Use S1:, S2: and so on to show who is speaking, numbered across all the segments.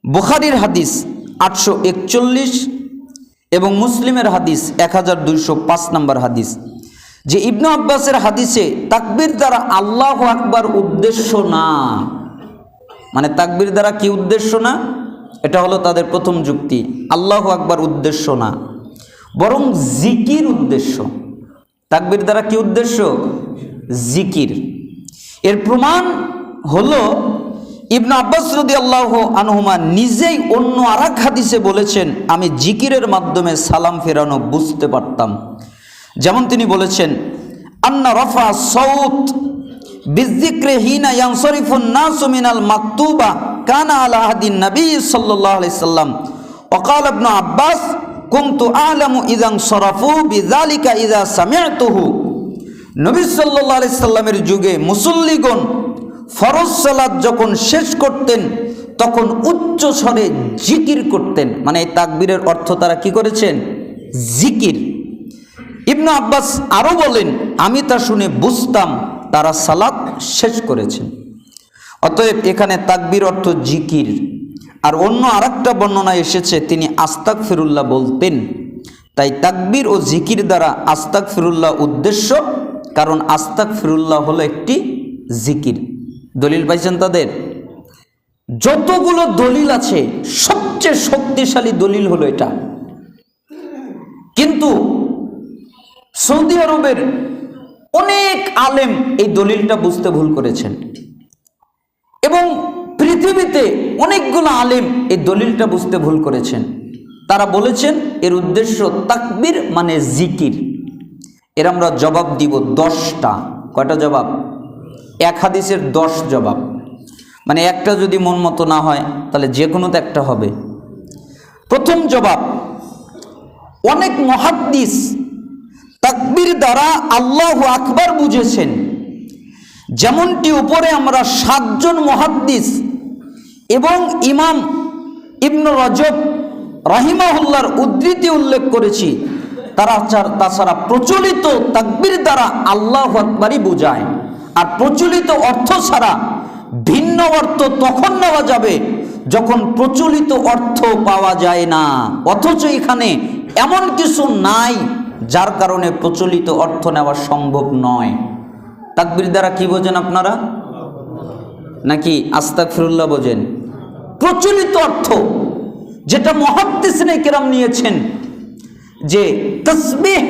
S1: বুখারীর হাদিস 841 এবং মুসলিমের হাদিস 1205 নম্বর হাদিস, যে ইবনে আব্বাসের হাদিসে তাকবীর দ্বারা আল্লাহু আকবার উদ্দেশ্য না। মানে তাকবীর দ্বারা কি উদ্দেশ্য না? এটা হলো তাদের প্রথম যুক্তি। আল্লাহু আকবার উদ্দেশ্য না, বরং জিকির উদ্দেশ্য। তাকবীর দ্বারা কি উদ্দেশ্য? জিকির। এর প্রমাণ হলো ইবনে আব্বাস রাদিয়াল্লাহু আনহুমা নিজেই অন্য আরেক হাদিসে বলেছেন, আমি জিকিরের মাধ্যমে সালাম ফেরানো বুঝতে পারতাম। যেমন তিনি বলেছেন, আন্না রাফা সাউত বিযিকরি হিনা ইয়ানসরিফুন নাসু মিনাল মাকতুবা কানা আলা আহদিন নবী সাল্লাল্লাহু আলাইহি সাল্লাম ওয়া ক্বালা ইবনে আব্বাস কুনতু আ'লামু ইযান সরাফু বিযালিকা ইযা সামি'তুহু। নবী সাল্লাল্লাহু আলাইহি সাল্লামের যুগে মুসল্লিগণ ফরজ সালাত যখন শেষ করতেন তখন উচ্চ স্বরে জিকির করতেন। মানে এই তাকবীরের অর্থ তারা কি করেছেন? জিকির। ইবনে আব্বাস আরও বলেন, আমি তা শুনে বুঝতাম তারা সালাত শেষ করেছেন। অতএব এখানে তাকবীর অর্থ জিকির। আর অন্য আরেকটা বর্ণনা এসেছে তিনি আস্তাগফিরুল্লাহ বলতেন। তাই তাকবীর ও জিকির দ্বারা আস্তাগফিরুল্লাহ উদ্দেশ্য, কারণ আস্তাগফিরুল্লাহ হলো একটি জিকির। দলিল পাইছেন তাদের? যতগুলো দলিল আছে সবচেয়ে শক্তিশালী দলিল হলো এটা। কিন্তু সৌদি আরবের অনেক আলেম এই দলিলটা বুঝতে ভুল করেছেন, এবং পৃথিবীতে অনেকগুলো আলেম এই দলিলটা বুঝতে ভুল করেছেন। তারা বলেছেন এর উদ্দেশ্য তাকবীর মানে জিকির। এর আমরা জবাব দিব 10টা। কয়টা জবাব? এক হাদিসের 10 জবাব। মানে একটা যদি মন মতো না হয় তাহলে যে কোনো তো একটা হবে। প্রথম জবাব, অনেক মুহাদ্দিস তাকবীর দ্বারা আল্লাহু আকবার বুঝেছেন, যেমনটি উপরে আমরা 7 জন মুহাদ্দিস এবং ইমাম ইবনে রজব রাহিমাহুল্লাহর উদ্ধৃতি উল্লেখ করেছি। তাছাড়া প্রচলিত তাকবীর দ্বারা আল্লাহু আকবারই বোঝায়। আর প্রচলিত অর্থ ছাড়া ভিন্ন অর্থ তখন নেওয়া যাবে যখন প্রচলিত অর্থ পাওয়া যায় না, অথচ এখানে এমন কিছু নাই যার কারণে প্রচলিত অর্থ নেওয়া সম্ভব নয়। তাকবীর দ্বারা কি বোঝেন আপনারা? নাকি আস্তাগফিরুল্লাহ বোঝেন? প্রচলিত অর্থ যেটা মুহাদ্দিসিনে কেরাম নিয়েছেন, যে তাসবিহ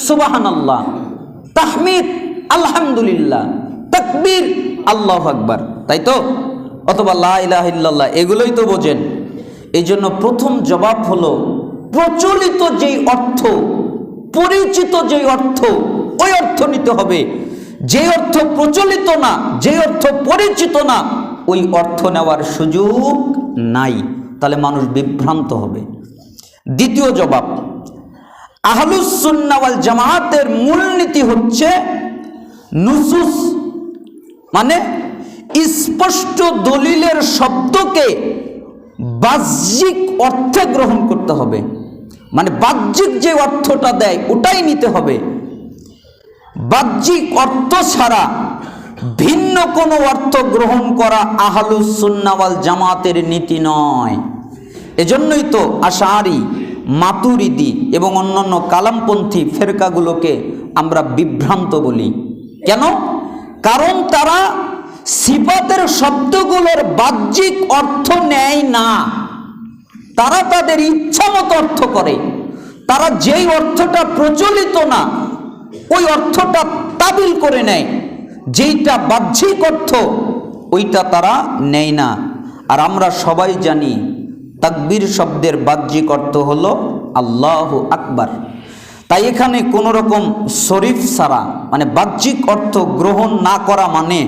S1: সুবহানাল্লাহ, তাহমিদ আলহামদুলিল্লাহ, তাকবীর আল্লাহু আকবার, তাই তো? অথবা লা ইলাহা ইল্লাল্লাহ, এগুলোই তো বোঝেন। এই জন্য প্রথম জবাব হলো প্রচলিত যেই অর্থ, পরিচিত যেই অর্থ, ওই অর্থ নিতে হবে। যে অর্থ প্রচলিত না, যে অর্থ পরিচিত না, ওই অর্থ নেওয়ার সুযোগ নাই, তাহলে মানুষ বিভ্রান্ত হবে। দ্বিতীয় জবাব, আহলুস সুন্নাহ ওয়াল জামাআতের মূলনীতি হচ্ছে নুসুস মানে স্পষ্ট দলিলের শব্দকে বাহ্যিক অর্থে গ্রহণ করতে হবে। মানে বাহ্যিক যে অর্থটা দেয় ওটাই নিতে হবে। বাহ্যিক অর্থ ছাড়া ভিন্ন কোনো অর্থ গ্রহণ করা আহলুস সুন্নাহ ওয়াল জামাতের নীতি নয়। এজন্যই তো আশআরী, মাতুরিদি এবং অন্যান্য কালামপন্থী ফেরকাগুলোকে আমরা বিভ্রান্ত বলি। কেন? কারণ তারা সিফাতের শব্দগুলোর বাহ্যিক অর্থ নেয় না, তারা তাদের ইচ্ছা মতো অর্থ করে। তারা যেই অর্থটা প্রচলিত না ওই অর্থটা তাবিল করে নেয়, যেইটা বাহ্যিক অর্থ ওইটা তারা নেয় না। আর আমরা সবাই জানি তাকবীর শব্দের বাহ্যিক অর্থ হলো আল্লাহু আকবার। তাই এখানে কোনো রকম শরীফ ছাড়া মানে বাহ্যিক অর্থ গ্রহণ না করা মানে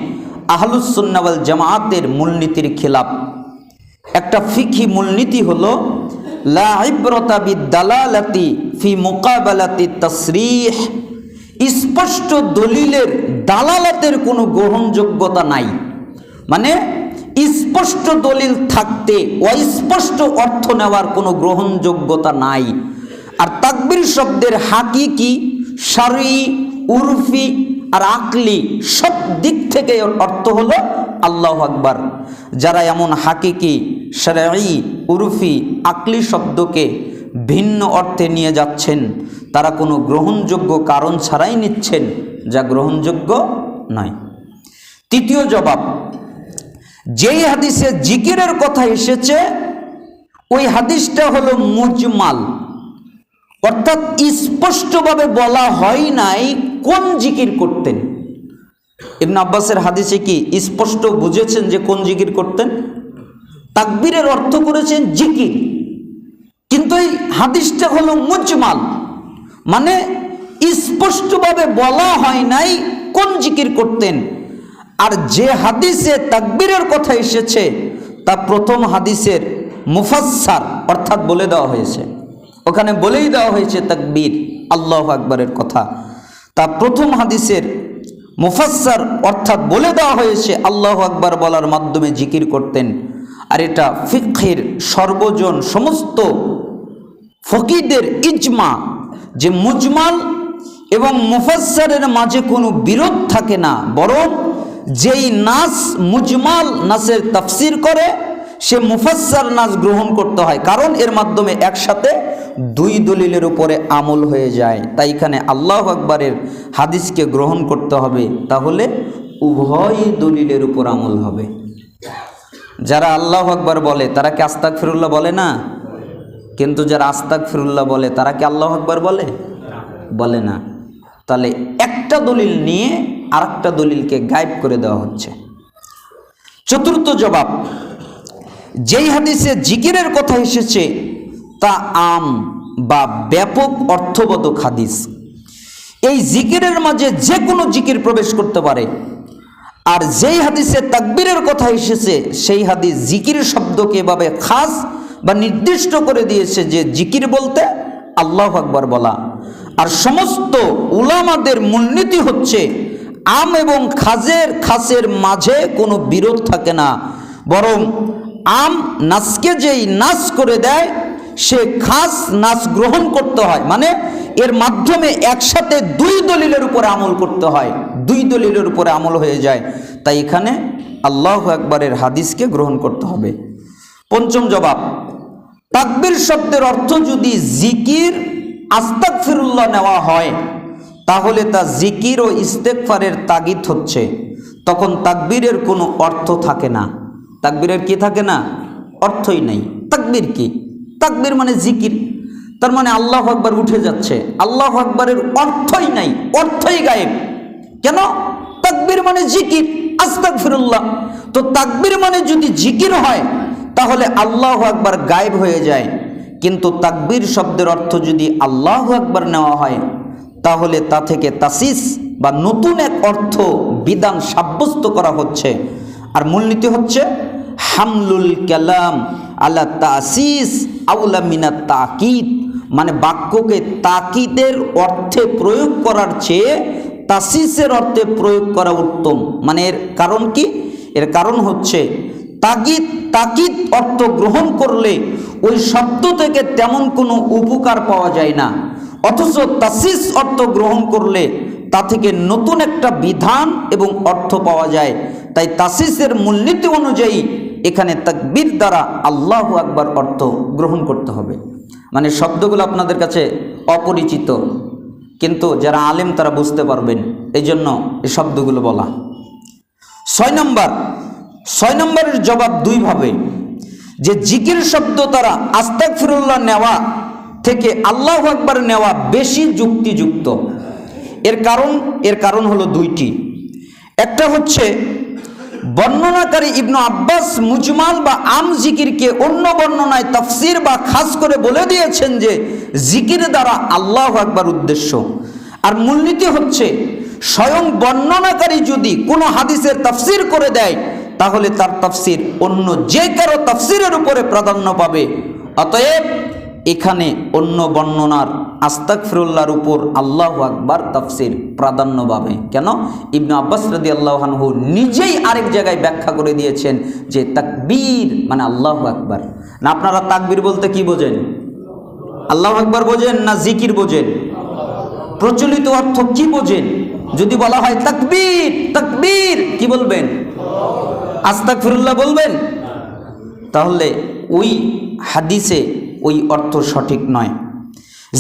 S1: আহলুস সুন্নাহ ওয়াল জামাআতের মূলনীতির খিলাফ। একটা ফিকহি মূলনীতি হলো লা ইবরাতা বিদালালাতি ফি মুকাবালাতি তাসরিহ। স্পষ্ট দলিলের দালালাতের কোনো গ্রহণযোগ্যতা নাই। মানে স্পষ্ট দলিল থাকতে অস্পষ্ট অর্থ নেওয়ার কোনো গ্রহণযোগ্যতা নাই। আর তাকবীর শব্দের হাকিকি, শারঈ, উরফি আর আকলি সব দিক থেকে অর্থ হলো আল্লাহু আকবার। যারা এমন হাকিকি, শরঈ, উরফি, আকলি শব্দকে ভিন্ন অর্থে নিয়ে যাচ্ছেন, তারা কোনো গ্রহণযোগ্য কারণ ছাড়াই নিচ্ছেন, যা গ্রহণযোগ্য নয়। তৃতীয় জবাব, যেই হাদিসে জিকিরের কথা এসেছে ওই হাদিসটা হলো মুজমাল, অর্থাৎ স্পষ্টভাবে বলা হয় নাই কোন জিকির করতেন। ইবনে আব্বাসের হাদিসে কি স্পষ্ট বুঝেছেন যে কোন জিকির করতেন? তাকবীরের অর্থ করেছেন জিকির, কিন্তু এই হাদিসটা হলো মুজমাল, মানে স্পষ্টভাবে বলা হয় নাই কোন জিকির করতেন। আর যে হাদিসে তাকবীরের কথা এসেছে তা প্রথম হাদিসের মুফাসসার, অর্থাৎ বলে দেওয়া হয়েছে, ওখানে বলেই দেওয়া হয়েছে তাকবীর আল্লাহু আকবারের কথা। তা প্রথম হাদিসের মুফাসসার অর্থাৎ বলে দেওয়া হয়েছে আল্লাহু আকবার বলার মাধ্যমে জিকির করতেন। আর এটা ফিকহের সর্বজন সমস্ত ফকিহদের ইজমা যে মুজমাল এবং মুফাসসারের মাঝে কোনো বিরোধ থাকে না, বরং যেই নাস মুজমাল নাসের তাফসির করে সে মুফাসসার নাস গ্রহণ করতে হয়, কারণ এর মাধ্যমে একসাথে দুই দলিলের উপরে আমল হয়ে যায়। তাই এখানে আল্লাহু আকবারের হাদিসকে গ্রহণ করতে হবে, তাহলে উভয় দলিলের উপর আমল হবে। যারা আল্লাহু আকবার বলে তারা কি আস্তাগফিরুল্লাহ বলে না? কিন্তু যারা আস্তাগফিরুল্লাহ বলে তারা কি আল্লাহু আকবার বলে? বলে না। তাহলে একটা দলিল নিয়ে আরেকটা দলিলকে গায়েব করে দেওয়া হচ্ছে। চতুর্থ জবাব, যেই হাদিসে জিকিরের কথা এসেছে তা আম বা ব্যাপক অর্থবোধক হাদিস। এই জিকিরের মাঝে যে কোনো জিকির প্রবেশ করতে পারে। আর যেই হাদিসে তাকবীরের কথা এসেছে সেই হাদিস জিকির শব্দকে এভাবে খাস বা নির্দিষ্ট করে দিয়েছে যে জিকির বলতে আল্লাহু আকবার বলা। আর সমস্ত উলামাদের মূলনীতি হচ্ছে আম এবং খাসের মাঝে কোনো বিরোধ থাকে না, বরং আম নাসকে যেই নাস করে দেয় সে খাস নাস গ্রহণ করতে হয়, মানে এর মাধ্যমে একসাথে দুই দলিলের উপরে আমল করতে হয়, দুই দলিলের উপরে আমল হয়ে যায়। তাই এখানে আল্লাহু আকবারের হাদিসকে গ্রহণ করতে হবে। পঞ্চম জবাব, তাকবীর শব্দের অর্থ যদি জিকির আস্তাগফিরুল্লাহ নেওয়া হয় তাহলে তা জিকির ও ইস্তেগফারের তাগিদ হচ্ছে, তখন তাকবীরের কোনো অর্থ থাকে না। তাকবীরের কি থাকে না? অর্থই নাই। তাকবীর কি? তাকবীর মানে জিকির, তার মানে আল্লাহু আকবার উঠে যাচ্ছে, আল্লাহু আকবারের অর্থই নাই, অর্থই গায়েব। কেন? তাকবীর মানে জিকির, আস্তাগফিরুল্লাহ। তো তাকবীর মানে যদি জিকির হয় তাহলে আল্লাহু আকবার গায়েব হয়ে যায়, কিন্তু তাকবীর শব্দের অর্থ যদি আল্লাহু আকবার নেওয়া হয় তাহলে তা থেকে তাসিস বা নতুন এক অর্থ বিধান সাব্যস্ত করা হচ্ছে। আর মূলনীতি হচ্ছে হামলুল কালাম আলা তাসিস আউলা মিনাত তাকিদ, মানে বাক্যকে তাকিদের অর্থে প্রয়োগ করার চেয়ে তাসিসের অর্থে প্রয়োগ করা উত্তম। মানে এর কারণ কি? এর কারণ হচ্ছে তাকিদ অর্থ গ্রহণ করলে ওই শব্দ থেকে তেমন কোনো উপকার পাওয়া যায় না, অথচ তাসিস অর্থ গ্রহণ করলে তা থেকে নতুন একটা বিধান এবং অর্থ পাওয়া যায়। তাই তাসিসের মূলনীতি অনুযায়ী এখানে তাকবীর দ্বারা আল্লাহু আকবার অর্থ গ্রহণ করতে হবে। মানে শব্দগুলো আপনাদের কাছে অপরিচিত, কিন্তু যারা আলেম তারা বুঝতে পারবেন, এই জন্য এই শব্দগুলো বলা। 6 নম্বরের জবাব দুইভাবে, যে জিকির শব্দ দ্বারা আস্তাগফিরুল্লাহ নেওয়া থেকে আল্লাহু আকবার নেওয়া বেশি যুক্তিযুক্ত। এর কারণ হলো দুইটি। একটা হচ্ছে বর্ণনাকারী ইবনু আব্বাস মুজমাল বা আম জিকিরকে অন্য বর্ণনায় তাফসির বা খাস করে বলে দিয়েছেন যে জিকির দ্বারা আল্লাহু আকবার উদ্দেশ্য। আর মূলনীতি হচ্ছে স্বয়ং বর্ণনাকারী যদি কোনো হাদিসের তাফসির করে দেয় তাহলে তার তাফসির অন্য যে কারো তাফসিরের উপরে প্রাধান্য পাবে। অতএব এখানে অন্য বর্ণনার আস্তাগফিরুল্লাহর উপর আল্লাহু আকবার তাফসির প্রাধান্য পাবে। কেন? ইবনে আব্বাস রাদিয়াল্লাহু আনহু নিজেই আরেক জায়গায় ব্যাখ্যা করে দিয়েছেন যে তাকবীর মানে আল্লাহু আকবার। না আপনারা তাকবীর বলতে কি বোঝেন? আল্লাহু আকবার বোঝেন না জিকির বোঝেন? প্রচলিত অর্থ কি বোঝেন? যদি বলা হয় তাকবীর, তাকবীর কি বলবেন? আস্তাগফিরুল্লাহ বলবেন? তাহলে ওই হাদিসে ওই অর্থ সঠিক নয়।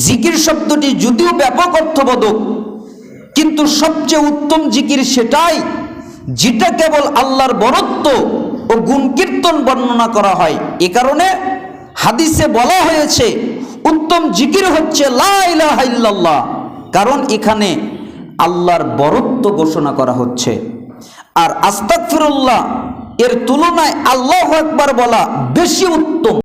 S1: জিকির শব্দটি যদিও ব্যাপক অর্থবোধক, কিন্তু সবচেয়ে উত্তম জিকির সেটাই যেটা কেবল আল্লাহর বরত্ব ও গুণকীর্তন বর্ণনা করা হয়। এ কারণে হাদিসে বলা হয়েছে উত্তম জিকির হচ্ছে লা ইলাহা ইল্লাল্লাহ, কারণ এখানে আল্লাহর বরত্ব ঘোষণা করা হচ্ছে। আর আস্তাগফিরুল্লাহ এর তুলনায় আল্লাহু আকবার বলা বেশি উত্তম।